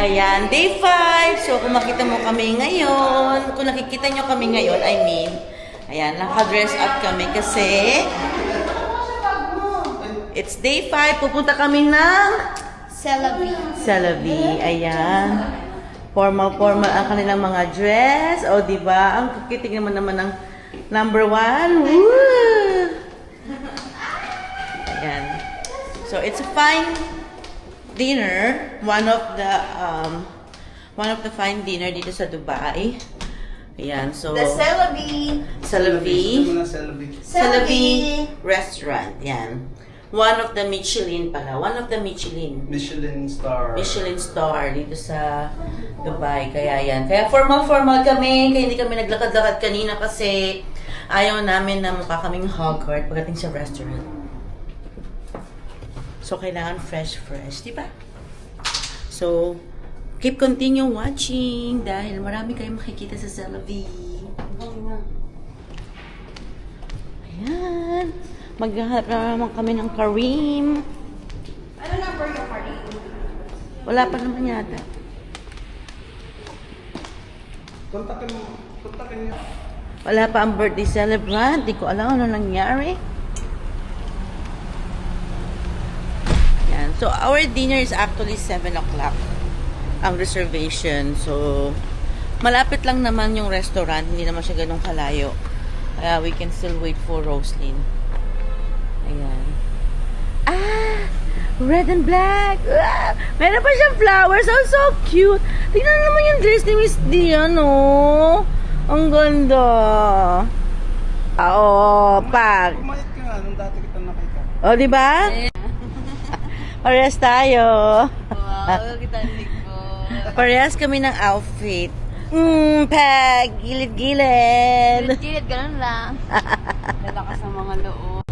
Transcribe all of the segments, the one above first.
Ayan, day 5. So, kung makita mo kami ngayon, kung nakikita nyo kami ngayon, ayan, naka-dress up kami kasi it's day 5. Pupunta kami ng Celavi. Ayan. Formal ang kanilang mga dress. O, diba? Ang kukitig naman ng number 1. Woo! Ayan. So, it's a fine dinner. One of the fine dinner dito sa Dubai. Ayan. So, The Celavi restaurant. Yan. One of the Michelin pala. Michelin star dito sa Dubai. Kaya yan. Kaya formal kami. Kaya hindi kami naglakad-lakad kanina kasi ayaw namin na mukha kaming Hogwarts pagdating sa restaurant. So, kailangan fresh, di ba? So, continue watching dahil marami kayong makikita sa Celavi. Ayan. Maghahanap na naman kami ng Kareem. Ano number yung Kareem? Wala pa naman yata. kontakin niyo. Wala pa ang birthday celebrant. Di ko alam ano nangyari. Yan. So, our dinner is actually 7 o'clock. Ang reservation. So, malapit lang naman yung restaurant. Hindi naman siya ganun kalayo. Kaya we can still wait for Roslyn. Ayan. Red and black. Meron pa siyang flowers. Oh, so cute. Tingnan naman yung dress ni Miss Dian, oh. Ang ganda. Pag. Kumayat ka nga nung dati kita nakita. Oh, di ba? Parehas tayo. Wow, kita ko. Parehas kami ng outfit. Pag. Gilid-gilid. Gilid, ganun lang. Lalakas ng mga loob.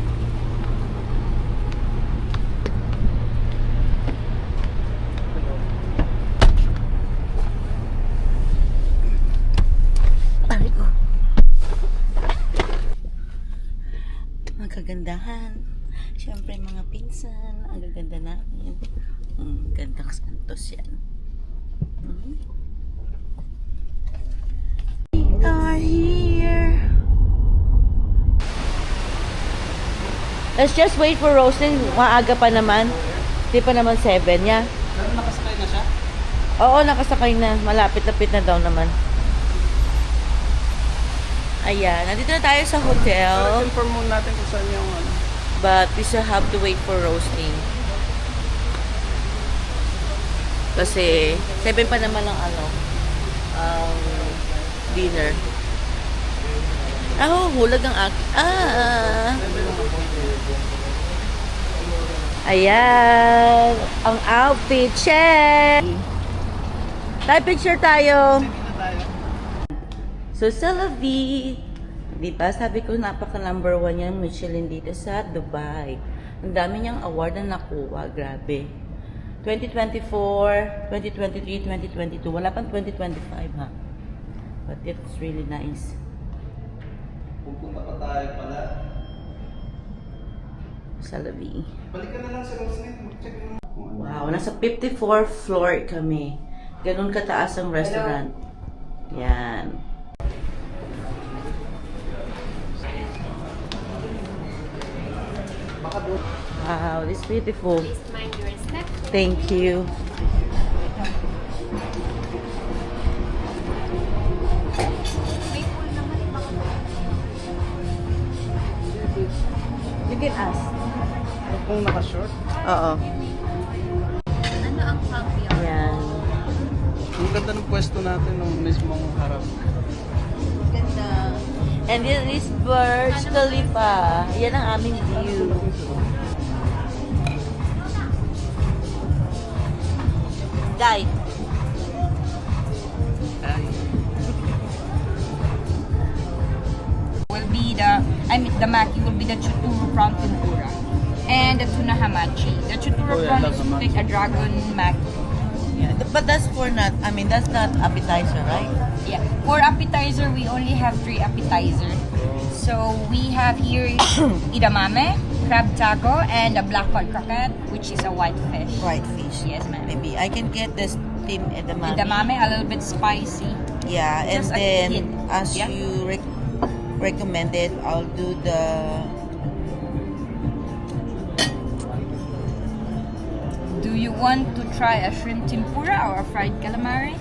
Ang kagandahan. Siyempre, mga pinsan. Ang gaganda namin. Gandang santos yan. We are here. Let's just wait for Roslyn. Maaga pa naman. Di pa naman 7 niya. Pero nakasakay na siya? Oo, nakasakay na. Malapit-lapit na daw naman. Ayan, nandito na tayo sa hotel. Pero inform muna natin kung saan yung ano. But we still have to wait for roasting. Kasi 7 pa naman ang dinner. Hulag ang Ayan, ang outfit check. Picture tayo. So, Celavi, di ba? Sabi ko, napaka number 1 yan, Michelin dito sa Dubai. Ang dami niyang award na nakuha. Grabe. 2024, 2023, 2022. Wala pang 2025, ha? But it's really nice. Pupunta pa tayo pala. Celavi. Balik ka na lang sa Roslyn. Mag-check mo. Wow, nasa 54th floor kami. Ganun kataas ang restaurant. Yan. Wow, this is beautiful. Please mind your step. Thank you. May pool naman. You can ask. Kung naka-short. Oo. Ano ang caviar? Yan. Ang ganda ng pwesto natin nung mismong harap. Ganda. And this is Burj Khalifa. Yan ang aming view. Guy. Will be the maki will be the chuturu from tempura and the tuna hamachi. The chuturu prawn is like a dragon maki. Yeah, but that's not appetizer, right? Yeah. For appetizer, we only have 3 appetizer. So we have here edamame, crab taco and a black cod croquette, which is a white fish. White fish. Yes, ma'am. Maybe I can get the steam edamame. Edamame, a little bit spicy. Yeah, and Just a then hint. as Yeah. you recommended, I'll do the Do you want to try a shrimp tempura or a fried calamari?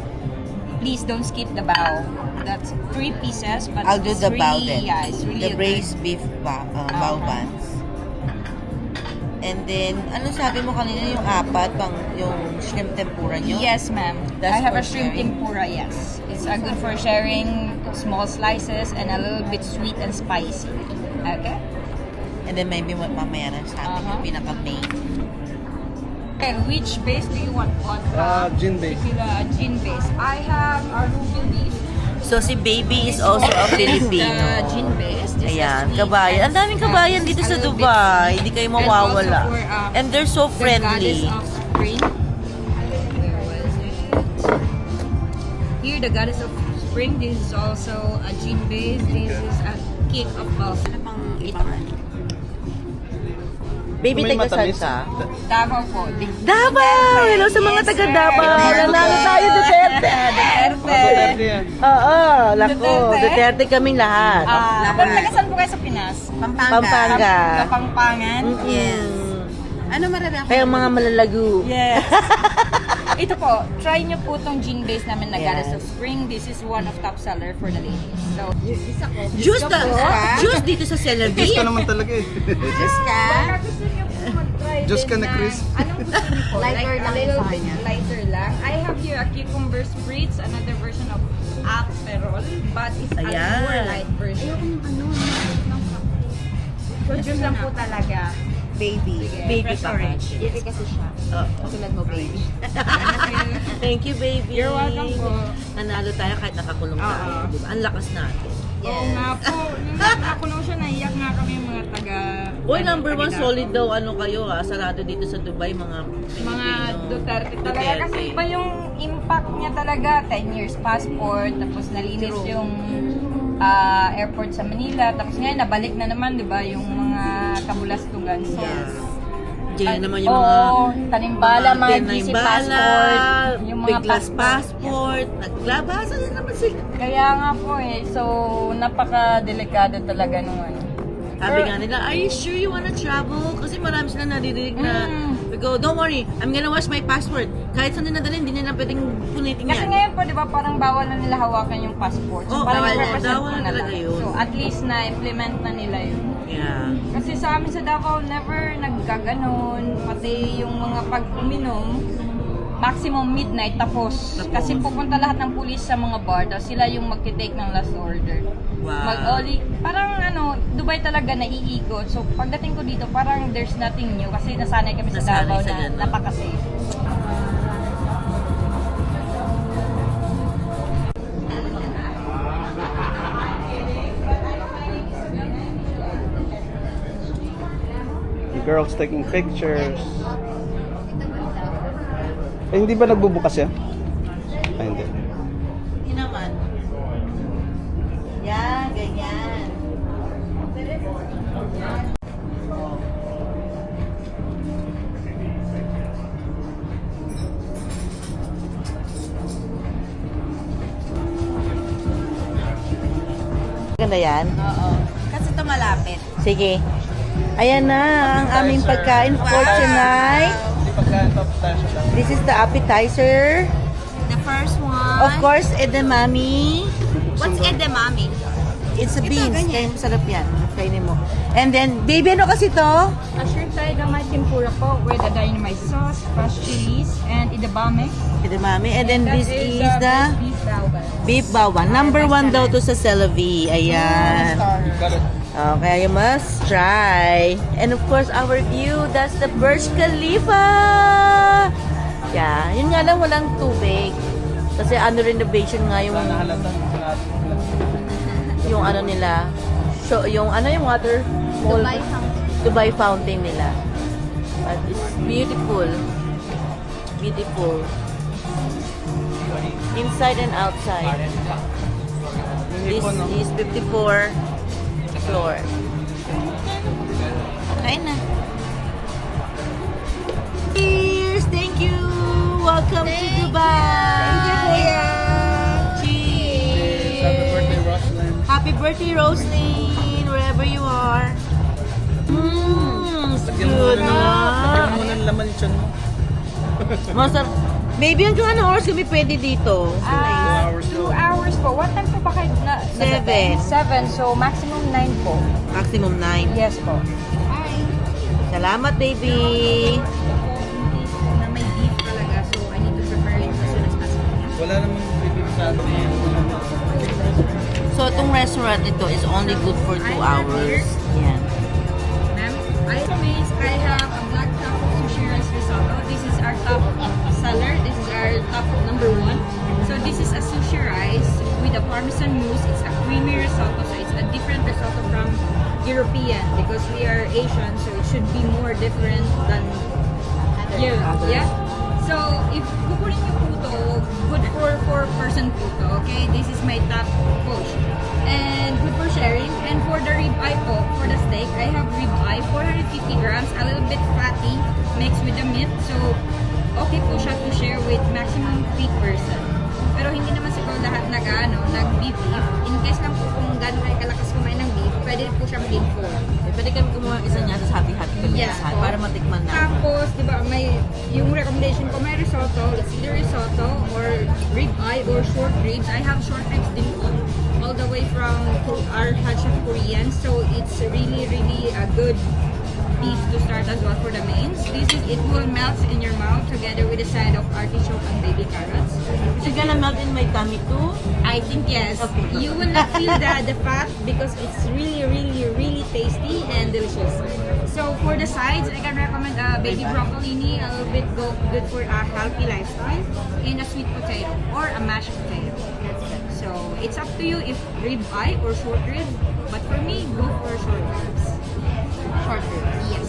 Please don't skip the bao. That's 3 pieces, but I'll do it's the really, bao then. Yeah, it's really The a braised beef bao Uh-huh. buns. And then, ano sabi mo kanina yung apat, yung shrimp tempura nyo? Yes, ma'am. That's I have for a shrimp sharing? tempura, yes. It's good for sharing small slices and a little bit sweet and spicy. Okay? And then maybe mamaya na sa atin yung pinaka-main. And which base do you want? Vodka? Gin base. Tequila, gin base. I have a ruby beef. So, si Baby is also a Filipino. Gin base. This is Ayan, sweet kabayan. Ang daming kabayan dito a sa little bit Dubai. sweet. Hindi kayo And also mawawala. for, And they're so the friendly. goddess of spring. Where was it? Here, the goddess of spring. This is also a gin base. This is a cake of balsam. Ano pang ibangan? Baby, May taga saan matamis. ka? Davao po. Davao! Hello sa mga Yes, taga sir. Davao. Duterte. Nanalo tayo, Duterte! Duterte yan. Oo, lako. Duterte? Duterte kaming lahat. Pero taga saan po kayo sa Pinas? Pampanga. Kapampangan? Yes. Ano marami ako? Kaya mga malalago. Yes. Ito po, try nyo po tong gin base namin na Yes. Goddess of Spring. This is one of top seller for the ladies. So, Juice na. Juice dito sa Celebi. Kiss ka naman talaga eh. Diyos ka? baka gusto nyo po mag-try Diyos din ka na, Chris. Anong gusto nyo po? Lighter like, lang a little sa bit kanya. lighter lang. I have here a cucumber spritz, another version of Aperol, but it's a Ayan. more light version. So, juice lang po talaga. Baby. Baby Fresh pa orange. kasi. Baby kasi siya. Katulad mo, baby. Thank you, baby. You're welcome po. Nanalo tayo kahit nakakulong tayo. Oo. Diba? Ang lakas natin. Oo nga po. Nung nakulong siya, naiyak nga kami yung mga taga... Uy, number one, taga- solid daw ano kayo ha. Sarado dito sa Dubai, mga Mga Pilipino. Duterte talaga. Kasi iba yung impact niya talaga. 10 years passport, tapos nalinis True. yung airport sa Manila. Tapos ngayon, nabalik na naman, di ba, yung mga kabulastugan. So, Yes. Diyan naman yung mga tanimbala, mga GC tinimbala, passport, yung mga biglas passport, naglabasa na naman sila. Kaya nga po eh. So, napaka-delikado talaga nung ano. Sabi nga nila, are you sure you wanna travel? Kasi marami sila naririnig na, we go, don't worry, I'm gonna wash my passport. Kahit saan nila dalhin, hindi nila pwedeng punitin Kasi yan. ngayon po, di ba, parang bawal na nila hawakan yung passport. So, Oo, parang bawal na. i-represent Bawal mo na na talaga lang. yun. So, at least na-implement na nila yun. Yeah. Kasi sa amin sa Davao, never nagkaganon. Pati yung mga pag-uminom, maximum midnight tapos. Kasi pupunta lahat ng pulis sa mga bar, tapos sila yung magtitake ng last order. Wow. Parang ano, Dubai talaga naiikot. So pagdating ko dito, parang there's nothing new kasi nasanay kami sa Nasanay Davao sa na ganun. napaka-safe. The girls taking pictures. Eh, hindi ba nagbubukas yan? Ay, hindi. Hindi naman. Yan, ganyan. Ganda yan? Oo. Kasi ito malapit. Sige. Ayan na ang aming pagkain for tonight. Hindi pagkain top tayo sa This is the appetizer. The first one. Of course, edamame. What's edamame? It's a Ito, beans. ganyan. Kaya masarap yan. Kainin mo. And then, baby, ano kasi to? A shrimp dynamite tempura po with a dynamite sauce, fresh chilies, and edamame. Edamame. And then, this is the the beef baoban. beef bawan. Number 1 daw to sa Celavi. Ayan. Okay, you must try. And of course, our view, that's the Burj Khalifa. Yeah, yun nga lang walang tubig. Kasi under renovation nga yung ano nila. So, yung ano yung water fall, Dubai Fountain. Dubai fountain nila. But it's beautiful. Beautiful. Inside and outside. This is 54 floor. Kain na. Cheers! Thank you! Welcome to Dubai! Thank you, Kuya. Cheers! Happy birthday, Roslyn. Happy birthday, Roslyn! Wherever you are. It's Lagyan mo good muna lagyan mo ng laman yung tiyan mo. Masarap. Baby, hanggang ano oras kami pwede dito? 2 hours po. What time po ba kayo na? 7. 7. So, maximum 9 po. Maximum 9. Yes po. Salamat, baby! Na may beef talaga, so I need to prepare it as soon as possible. Wala namang bibig sa atin. So, itong restaurant ito is only good for 2 hours. Yan. Ma'am, I have a black truffle sushi rice risotto. This is our top seller. This is our top number 1. So this is a sushi rice with a parmesan mousse. It's a creamy risotto, so it's a different risotto from European because we are Asian, so it should be more different than you. Yeah. So if kukunin niyo po to, good for 4-person po to. Okay, this is my top push. And good for sharing. And for the rib eye po, for the steak, I have rib eye, 450 grams, a little bit fatty, mixed with the meat. So, okay po siya to share with maximum 3 person. Pero hindi naman siguro lahat nag-beef. In case lang po kung gano'n kayo kalakas kumain ng beef, pwede po siya maging 4. Pwede kami kumuha isa niya, tapos hati-hati kami Yes, lahat po. para matikman na. Tapos, di ba, may, yung recommendation ko, may risotto. It's either risotto or rib eye or short ribs. I have short ribs din po. All the way from our Hot Chef Korean. So, it's really, really a good beef to start as well for the mains. It will melt in your mouth together with a side of artichoke and baby carrots. Is it gonna melt in my tummy too? I think yes. Okay. You will not feel the fat because it's really, really, really tasty and delicious. So for the sides, I can recommend baby broccolini, a little bit good for a healthy lifestyle, and a sweet potato or a mashed potato. So it's up to you if rib eye or short rib. But for me, go for short ribs. Short ribs. Yes.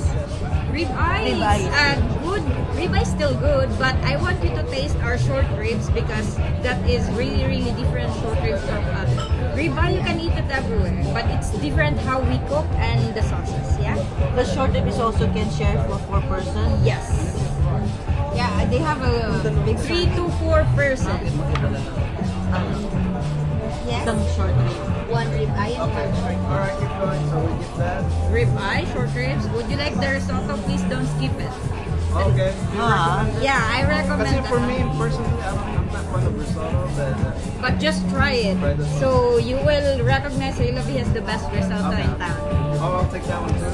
Rib eye Rib eye. is good. Rib eye is still good, but I want you to taste our short ribs because that is really, really different short ribs from us. Rib eye, you can eat it everywhere, but it's different how we cook and the sauces, yeah? The short rib is also can share for 4 person. Yes. Yeah, they have a 3 to 4 person. Yes. Isang short rib. 1 rib eye and 1 short. Alright, keep going. So we get that. Rib eye, short ribs. Would you like the risotto? Please don't skip it. Okay. Ah, Yeah, I recommend Kasi that. for me, personally, I'm not fan of risotto, But just try it. Try this. So you will recognize Ilavi has the best risotto in town. I'll take that one too.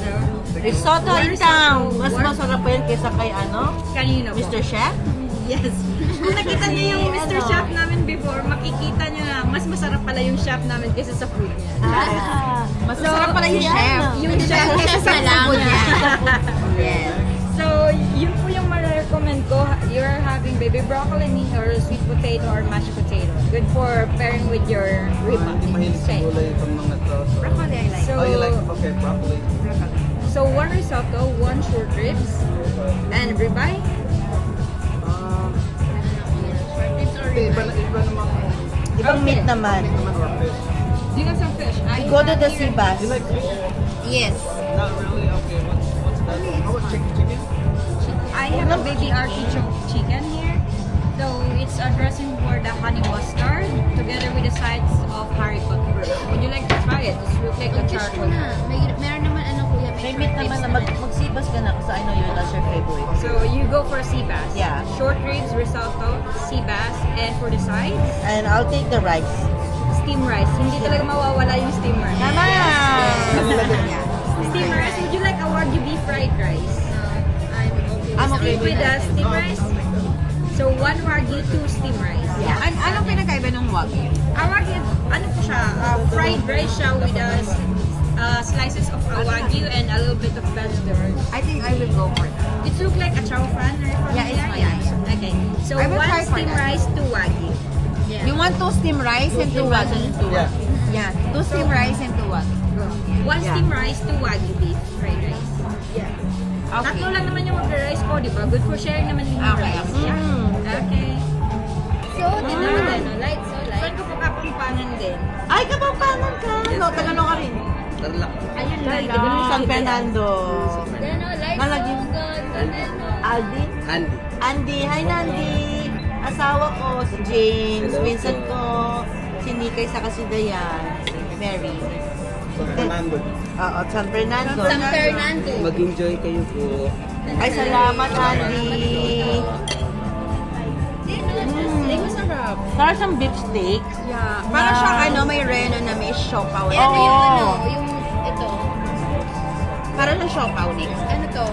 So, risotto in town. Mas masarap pa yan kaysa kay ano? kanino po? Mr. Chef? Yes. Kung nakita niyo yung Mr. ano? Chef namin before, makikita niyo na mas masarap pala yung chef namin kaysa sa food niya. Ah, mas So, masarap pala yung chef. Yung chef kaysa sa food niya. Yes. So, yun po yung ma-recommend ko. You're having baby broccoli or sweet potato or mashed potato. Good for pairing with your rib. Hindi mahilig sa gulay itong mga to. So. Broccoli I like. Oh, you like? Okay, broccoli. So, 1 risotto, 1 short ribs, and ribeye. Iba namang Ibang meat naman. or fish. Do you have some fish? Go to the Sibas. You like fish? Yes. Not really. Okay, what's that? How about chicken? I have a baby artichoke chicken here. So, it's a dressing for the honey mustard together with the sides of haricot. Would you like to try it? It looks like a charcoal. Meron naman ano kuya, May meat naman na magsibas ka na kasi I know that's your favorite. So, you go for sea bass. Yeah. Short ribs, risotto, sea bass, and for the sides, And I'll take the rice. steam rice. Hindi talaga mawawala yung steam rice. Tama! Yeah. Steam rice, would you like a Wagyu beef fried rice? I'm okay Steam with with the that. steam rice? So, 1 Wagyu, 2 steam rice. Yeah. Anong pinagkaiba ng Wagyu? Wagyu, ano po siya? Fried rice siya with slices of Wagyu and a little bit of vegetables. I think I will go for that. It looks like a chow fan. Yeah, it's fine. Yeah. Okay. So, I will 1 try for steam that. rice, 2 Wagyu. You want 2 steam rice and 2 wagyu? Yeah. Yeah, 2 steam rice and 2 wagyu. 1 steam rice, 2 Wagyu beef fried rice. Okay. Tatlo lang naman yung mag-rice ko, di ba? Good for sharing naman yung Okay. rice. Yeah. Okay. So, Ito light, so light. Saan ko pa kapampangan din? Ay, Kapampangan ka! No, Tagalog ka rin. Tarlac. Ayun na. San Fernando. Nalagyan. Aldi? Andy. Andy. Hi, Nandi. Asawa ko, si James. Vincent ko, si Nikay, saka si Dayan. Mary. Fernando. Oo, San Fernando. San Fernando. Mag-enjoy kayo po. Ay, salamat, Andy. Hindi ko sarap. Para siyang beef steak. Yeah. Para siyang ano, may reno na may siopaw. Ito yung ano, yung ito. Para siyang siopaw next. Ano to?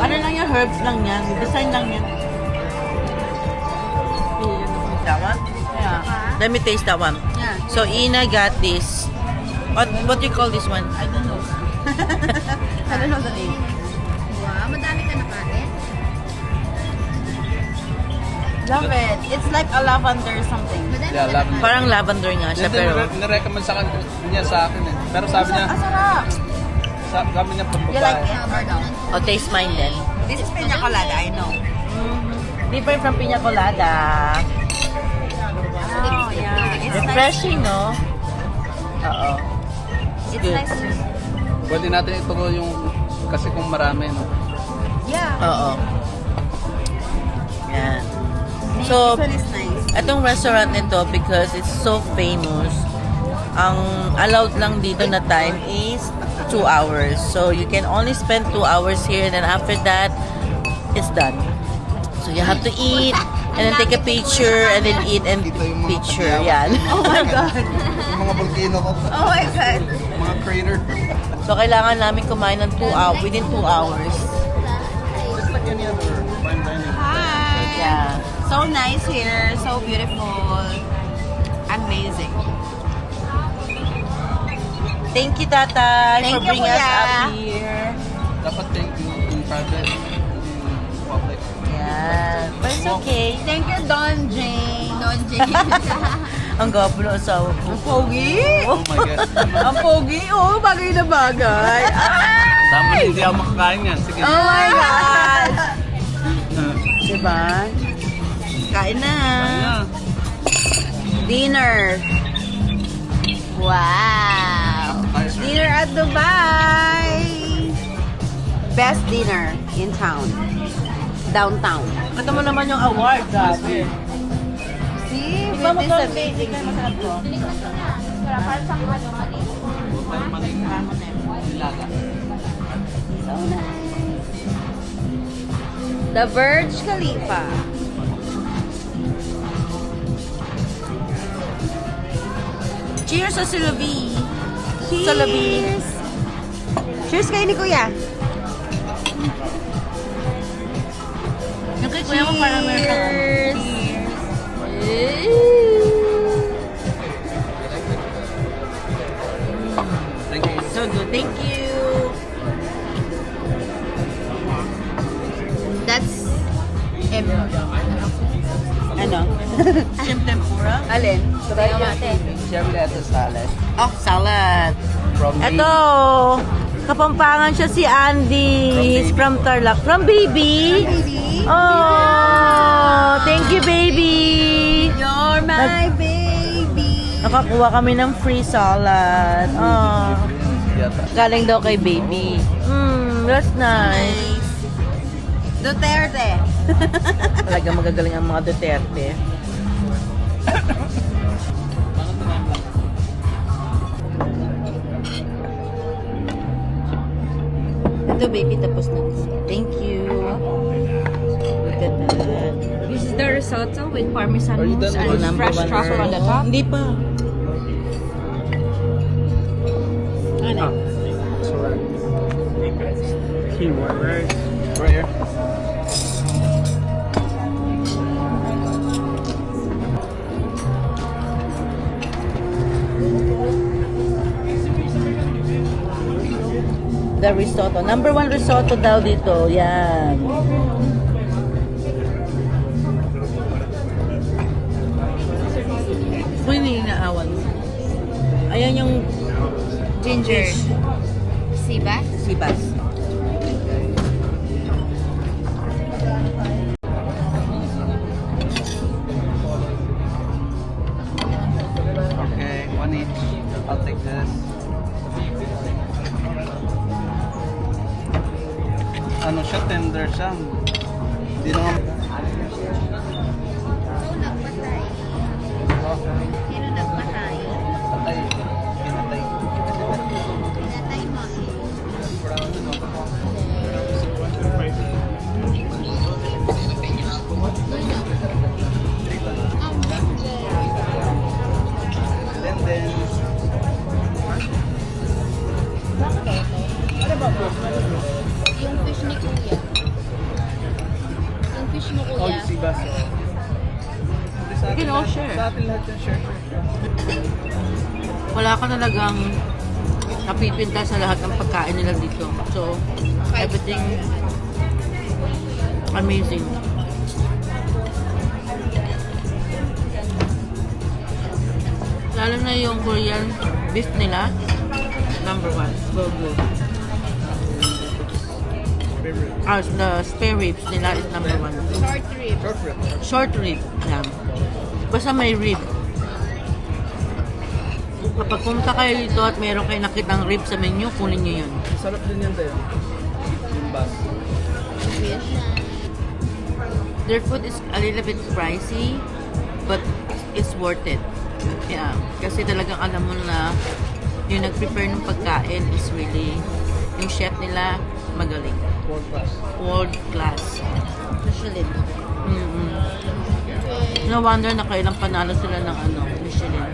Ano lang yan, herbs lang yan. Design lang yan. That one? Yeah. Let me taste that one. Yeah. So, Ina got this. What do you call this one? I don't know. I don't know the name. Wow, madami ka nakain. Love it. It's like a lavender something. Madami Yeah, ka love nakain. Parang lavender nga siya, Hindi, pero... nirecommend sa niya sa akin eh. Pero sabi niya, sarap. sabi niya pang You like babae. it or no? O, taste mine then. This is pina colada, I know. Different from piña colada. Oh, yeah. It's Refreshing, no? Oo. It's good. nice. Pwede natin ito yung, kasi kung marami, no? Yeah. Oo. Yan. So, This one is nice. itong restaurant nito, because it's so famous, ang allowed lang dito na time is 2 hours. So, you can only spend 2 hours here and then after that, it's done. So, you have to eat and then take a picture and then eat and Dito yung mga picture. pagyawan. Yan. Oh my God. Yung mga volcano ko. Oh my God. Mga crater. So, kailangan namin kumain ng 2 hours, within 2 hours. Just like any other fine dining. Hi. Yeah. So nice here. So beautiful. Amazing. Thank you, Tatay, Thank for you, bringing us Kuya. up here. Dapat thank you in private, in public. Yan. But it's okay. Thank you, Don Jane. Don Jane. Ang gwapo ng asawa ko. Ang pogi. Oh my God. Ang pogi. Oo, bagay na bagay. Tama, hindi ako makakain yan. Sige. Oh my God. Diba? Kain na. Ayan. Dinner. Wow. Nice, right? Dinner at Dubai. Best dinner in town. Downtown. Ito mo naman yung award. Grabe. See? Iba mo With to. this amazing. Masarap to. Nilaga. So nice. The Burj Khalifa. Cheers sa Silobi. Cheers. Sa labi. Cheers kayo ni Kuya. Yung kay kuya ko parang meron kang ano. Cheers. Thank you. So good. Thank you. That's Ano? Shrimp tempura? alin? Share lettuce salad. Oh, salad. From Ito, Kapampangan siya si Andy. He's from Tarlac. From baby. Baby. Oh, thank you, baby. You're my baby. Nakakuha kami ng free salad. Oh, Yata. galing daw kay baby. That's nice. Duterte. Talaga magagaling ang mga Duterte. Ito, baby, tapos na. Thank you. Look at that. This is the risotto with parmesan Are you mousse done and with fresh Number one truffle on the girl. top. Hindi pa. Right here. The risotto. Number one risotto daw dito. Yan. Kung hindi inaawan. Ayan yung Ginger. Siba? sibas. Okay, one each. I'll take this. siya, tender siya. Hindi naman... Sino nagpatay? Patay. Pinatay. Pinatay mo. Then, Yung fish ni Kuya. Yung fish mo, oh, Kuya. si Bas. You can all share. Sa atin lahat yung share. Wala ka talagang napipinta sa lahat ng pagkain nila dito. So, everything amazing. Lalo na yung Korean beef nila, number 1. Go good. The spare ribs nila is number 1. Short rib. Short rib. Yan. Basta may rib. Kapag pumunta kayo dito at meron kayo nakitang rib sa menu, kunin nyo yun. Sarap din yan tayo. Yung Bas. Fish. Their food is a little bit pricey, but it's worth it. Yeah. Kasi talagang alam mo na yung nag-prepare ng pagkain is really, yung chef nila magaling. Pork Bas. World class. Michelin. No wonder na kailang panalo sila ng Michelin.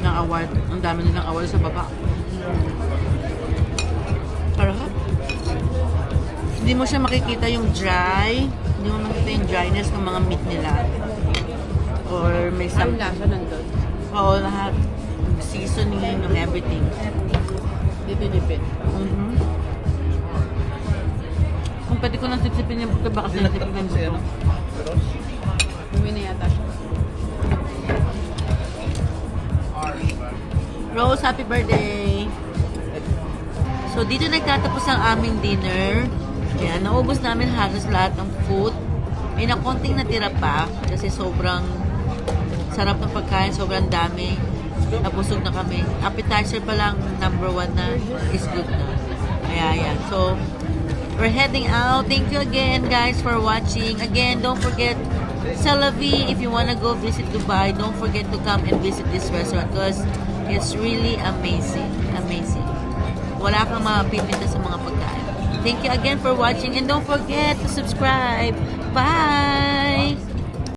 Ng award. Ang dami nilang award sa baba. Sarap. Hindi mo siya makikita yung dry. Hindi mo makikita yung dryness ng mga meat nila. Or may some... Ang lasa nandun. Oo, lahat. Yung seasoning, yung everything. Dipin-dipin. Kung pwede ko nang sipsipin yung buto, baka Hindi sipsipin nagtakpan yung si buto. Ross. Uwi na yata siya. Rose, happy birthday! So, dito nagtatapos ang aming dinner. Ayan, naubos namin halos lahat ng food. May na konting natira pa kasi sobrang sarap ng pagkain, sobrang dami. Nabusog na kami. Appetizer pa lang, number 1 na is good na. Kaya yan. So, we're heading out. Thank you again, guys, for watching. Again, don't forget, C'est la vie. If you wanna go visit Dubai, don't forget to come and visit this restaurant because it's really amazing. Amazing. Wala kang mapipinta sa mga pagkain. Thank you again for watching and don't forget to subscribe. Bye!